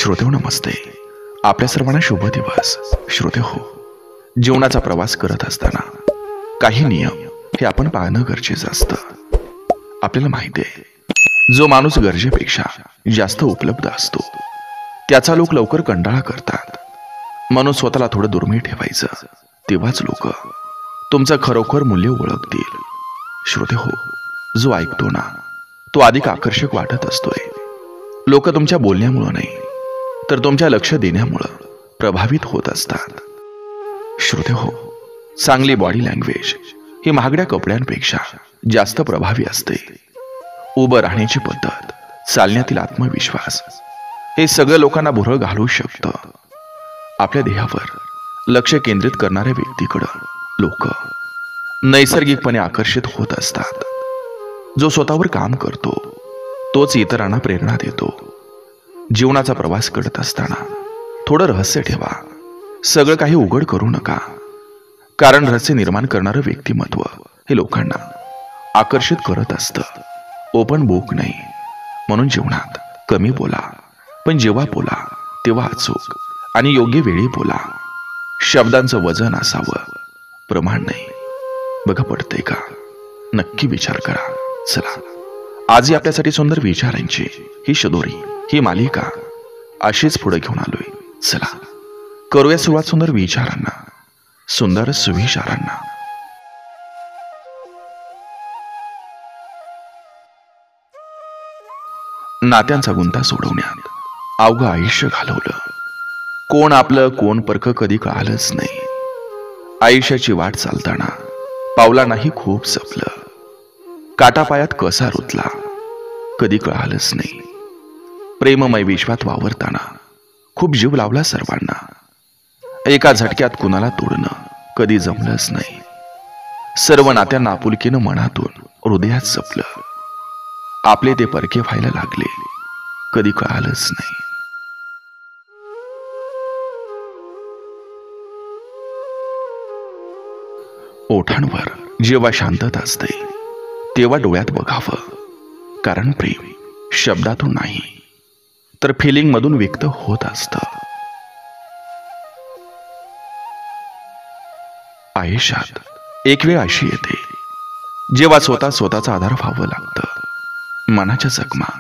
श्रोते हो नमस्ते. आपल्या सर्वांना शुभ दिवस. श्रोते हो, जीवनाचा प्रवास करत असताना काही नियम हे आपण पाळणं गरजेचं असतं. आपल्याला माहिती आहे, जो माणूस गरजेपेक्षा जास्त उपलब्ध असतो त्याचा लोक लवकर कंटाळा करतात. म्हणून स्वतःला थोडं दुर्मिळ ठेवायचं, तेव्हाच लोक तुमचं खरोखर मूल्य ओळखतील. श्रोते हो, जो ऐकतो ना तो अधिक आकर्षक वाटत असतोय. लोक तुमच्या बोलण्यामुळं नाही तर तुमच्या लक्ष देण्यामुळं प्रभावित होत असतात. श्रोते हो, चांगली बॉडी लँग्वेज ही महागड्या कपड्यांपेक्षा जास्त प्रभावी असते. उभं राहण्याची पद्धत, चालण्यातील आत्मविश्वास हे सगळं लोकांना भुरळ घालू शकतं. आपल्या देहावर लक्ष केंद्रित करणाऱ्या व्यक्तीकडं लोक नैसर्गिकपणे आकर्षित होत असतात. जो स्वतःवर काम करतो तोच इतरांना प्रेरणा देतो. जीवनाचा प्रवास करत असताना थोडं रहस्य ठेवा. सगळं काही उघड करू नका, कारण रहस्य निर्माण करणारं व्यक्तिमत्व हे लोकांना आकर्षित करत असतं. ओपन बुक नाही. म्हणून जीवनात कमी बोला, पण जेव्हा बोला तेव्हा अचूक आणि योग्य वेळी बोला. शब्दांचं वजन असावं, प्रमाण नाही. बघा, पडतंय का? नक्की विचार करा. चला, आजही आपल्यासाठी सुंदर विचारांची ही शदोरी, ही मालिका अशीच पुढे घेऊन आलोय. चला करूया सुरुवात सुंदर विचारांना, सुंदर सुविचारांना. नात्यांचा गुंता सोडवण्यात अवघं आयुष्य घालवलं. कोण आपलं कोण परक कधी कळालंच नाही. आयुष्याची वाट चालताना पावलांनाही खूप जपलं. काटापायात कसा रुतला कधी कळालंच नाही. प्रेममय विश्वात वावरताना खूप जीव लावला सर्वांना. एका झटक्यात कुणाला तोडणं कधी जमलंच नाही. सर्व नात्यांना आपुलकीनं मनातून हृदयात जपलं. आपले ते परके व्हायला लागले कधी कळालंच नाही. ओठांवर जेव्हा शांतता असते तेव्हा डोळ्यात बघावं, कारण प्रेम शब्दातून नाही तर फिलिंग मधून व्यक्त होत असतं. आयुष्यात एक वेळ अशी येते जेव्हा स्वतःचा आधार व्हावं लागतं. मनाच्या जखमा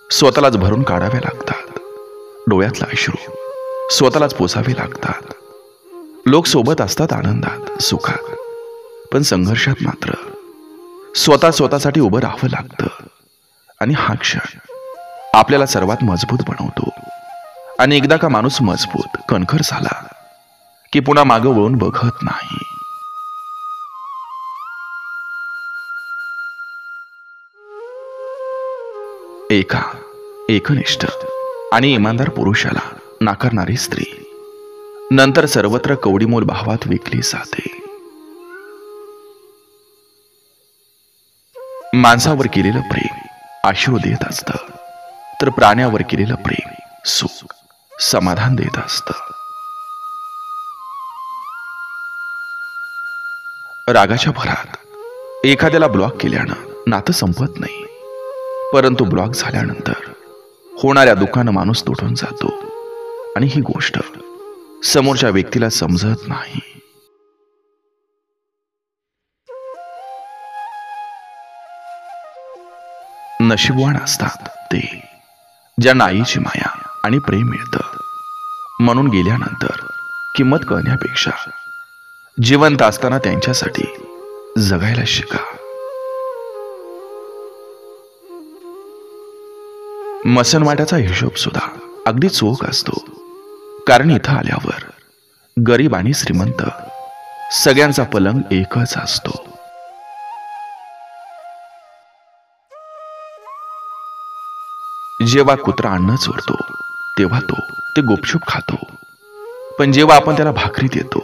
स्वतःलाच भरून काढाव्या लागतात. डोळ्यातला अश्रू स्वतःलाच पुसावे लागतात. लोक सोबत असतात आनंदात सुखात, पण संघर्षात मात्र स्वतःसाठी उभं राहावं लागतं. आणि हा क्षण आपल्याला सर्वात मजबूत बनवतो. आणि एकदा का माणूस मजबूत कणखर झाला की पुन्हा मागं वळून बघत नाही. एकनिष्ठ आणि इमानदार पुरुषाला नाकारणारी स्त्री नंतर सर्वत्र कवडीमोल भावात विकली जाते. माणसावर केलेलं प्रेम आशीर्वाद देत असतं, तर प्राण्यावर केलेलं प्रेम सुख समाधान देत असतं. रागाच्या भरात एखाद्याला ब्लॉक केल्यानं नातं संपत नाही, परंतु ब्लॉक झाल्यानंतर होणाऱ्या दुःखानं माणूस तुटून जातो. आणि ही गोष्ट समोरच्या व्यक्तीला समजत नाही. नशीबवान असतात ते ज्यांना आईची माया आणि प्रेम मिळतं. म्हणून गेल्यानंतर किंमत कळण्यापेक्षा जिवंत असताना त्यांच्यासाठी जगायला शिका. मसनवाट्याचा हिशोब सुद्धा अगदी चोख असतो, कारण इथं आल्यावर गरीब आणि श्रीमंत सगळ्यांचा पलंग एकच असतो. जेव्हा कुत्रा अन्न चोरतो तेव्हा तो ते गुपचूप खातो, पण जेव्हा आपण त्याला भाकरी देतो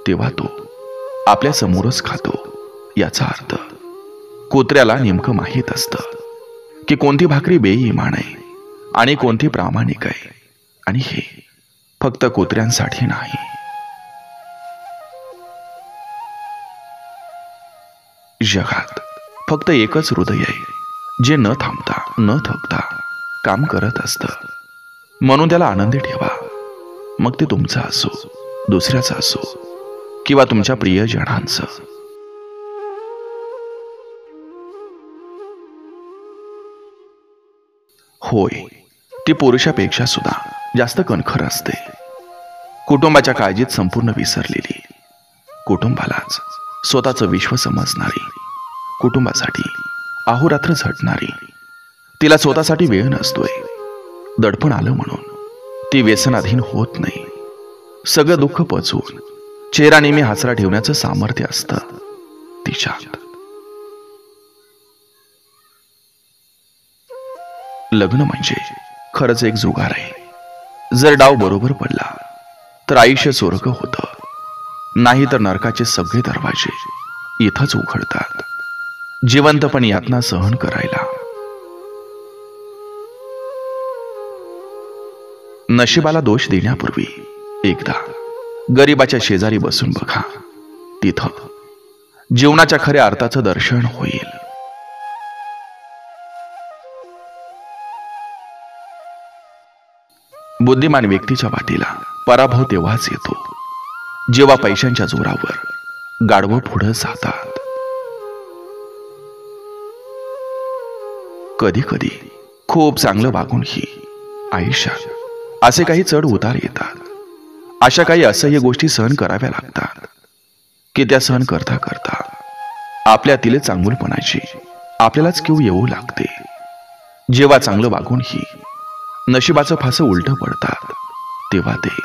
तेव्हा तो आपल्या समोरच खातो. याचा अर्थ कुत्र्याला नेमकं माहीत असतं की कोणती भाकरी बेईमान आहे आणि कोणती प्रामाणिक आहे. आणि हे फक्त कुत्र्यांसाठी नाही. जगात फक्त एकच हृदय आहे जे न थांबता न थकता काम करत असतं. म्हणून त्याला आनंदी ठेवा. मग ते तुमचं असो, दुसऱ्याचं असो किंवा तुमच्या प्रियजनांचं. होय, ती पुरुषापेक्षा सुद्धा जास्त कणखर असते. कुटुंबाच्या काळजीत संपूर्ण विसरलेली, कुटुंबालाच स्वतःचं विश्व समजणारी, कुटुंबासाठी अहोरात्र झटणारी. तिला स्वतःसाठी वेळ नसतोय. दडपण आलं म्हणून ती व्यसनाधीन होत नाही. सगळं दुःख पचवून चेहरा नेहमी हसरा ठेवण्याचं सामर्थ्य असतं तिच्यात. लग्न म्हणजे खरंच एक जुगार आहे. जर डाव बरोबर पडला तर आयुष्य स्वर्ग होतं, नाही तर नरकाचे सगळे दरवाजे इथंच उघडतात. जिवंतपणे यातना सहन करायला. नशिबाला दोष देण्यापूर्वी एकदा गरिबाच्या शेजारी बसून बघा. तिथं जीवनाच्या खऱ्या अर्थाचं दर्शन होईल. बुद्धिमान व्यक्तीच्या वाटेला पराभव तेव्हाच येतो जेव्हा पैशांच्या जोरावर गाढवं पुढे जातात. कधी कधी खूप चांगलं वागूनही आयुष्यात असे काही चढ उतार येतात. अशा काही असह्य गोष्टी सहन कराव्या लागतात की त्या सहन करता करता आपल्यातील चांगुलपणाची आपल्यालाच कीव येऊ लागते. जेव्हा चांगलं वागूनही नशिबाचं फासं उलटं पडतात तेव्हा ते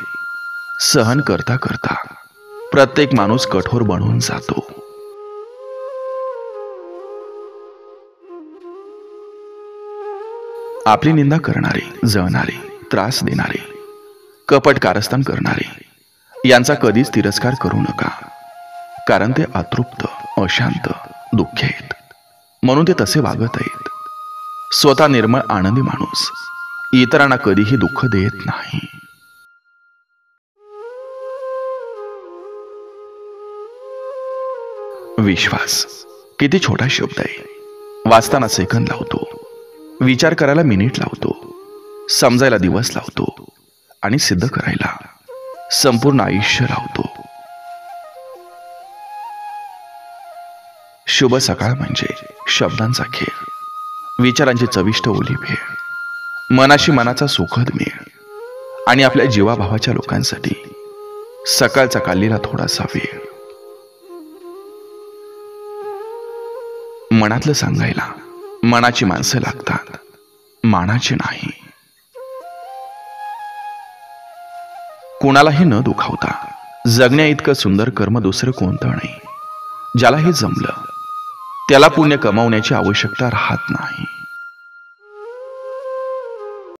सहन करता करता प्रत्येक माणूस कठोर बनून जातो. आपली निंदा करणारे, जळणारे, त्रास देणारे, कपट कारस्थान करणारे यांचा कधीच तिरस्कार करू नका. कारण ते अतृप्त, अशांत, दुःखी आहेत म्हणून ते तसे वागत आहेत. स्वतः निर्मळ आनंदी माणूस इतरांना कधीही दुःख देत नाही. विश्वास किती छोटा शब्द आहे. वाचताना सेकंद लावतो, विचार करायला मिनिट लावतो, समजायला दिवस लावतो आणि सिद्ध करायला संपूर्ण आयुष्य लावतो. शुभ सकाळ म्हणजे शब्दांचा खेळ, विचारांची चविष्ट ओली भेळ, मनाशी मनाचा सुखद मेळ आणि आपल्या जीवाभावाच्या लोकांसाठी सकाळचा काढलेला थोडासा वेळ. मनातलं सांगायला मनाची माणसं लागतात, मानाची नाही. कोणालाही न दुखावता जगण्या इतकं सुंदर कर्म दुसरं कोणतं नाही. ज्याला हे जमलं त्याला पुण्य कमावण्याची आवश्यकता राहत नाही.